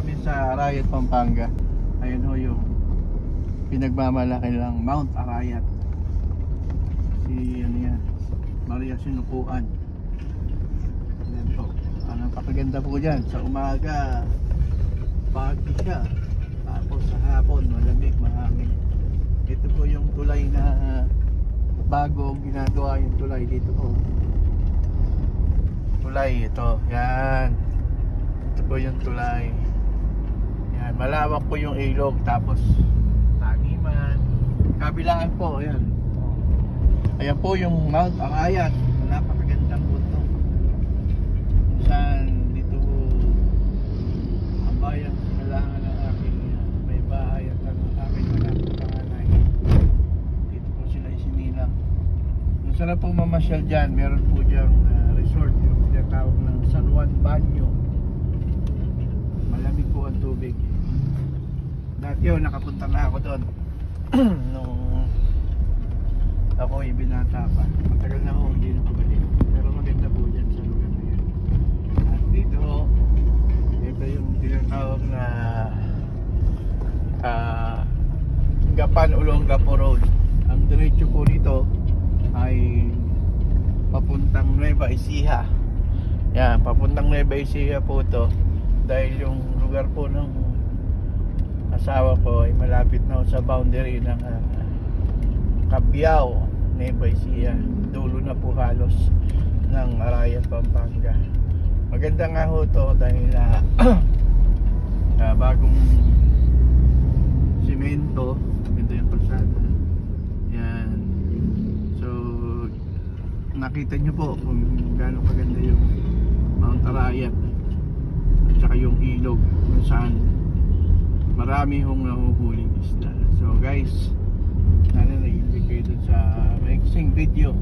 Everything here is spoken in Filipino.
kami sa Arayat, Pampanga. Ayun ho yung pinagmamalaki lang Mount Arayat. Si ano yan, Maria Sinukuan. Yan po. Ang napakaganda po dyan. Sa umaga pagi siya, tapos sa hapon malamig, mahangin. Ito po yung tulay na bago ginagawa yung tulay dito po. Tulay ito, yan. Ito po yung tulay. Yan, malawak po yung ilog, tapos taniman. Kabilaan po, yan. Ayan po yung Mount Arayat. Napakagandang bundok. Saan dito ang bayan kailangan ng aking may bahay at ang aking malapit panganay. Dito po sila isinilang. Yung sarap po mamasyal dyan, meron po dyan resort, yung tinatawag ng San Juan Banyo. Malamig po ang tubig. Dati yun, nakapunta na ako doon nung ako ibinata pa. Matagal na ako hindi nakabalik. Pero maganda po dyan sa lugar na yan. At dito, ito yung tinatawag na Gapan Olongapo Road. Ang diretso po dito ay papuntang Nueva Ecija. Yan, papuntang Nueva Ecija po to. Dahil yung lugar po ng asawa ko ay malapit na sa boundary ng Cabiao, Nueva Ecija. Dulo na po halos ng Arayat, Pampanga. Maganda nga ho to dahil bagong simento. Maganda yung pasada. Yan. So nakita nyo po kung gaano kaganda yung Mount Arayat at saka yung ilog kung saan marami hong nahuhuling isda. So guys, sana nag-enjoy kayo dun sa mixing video.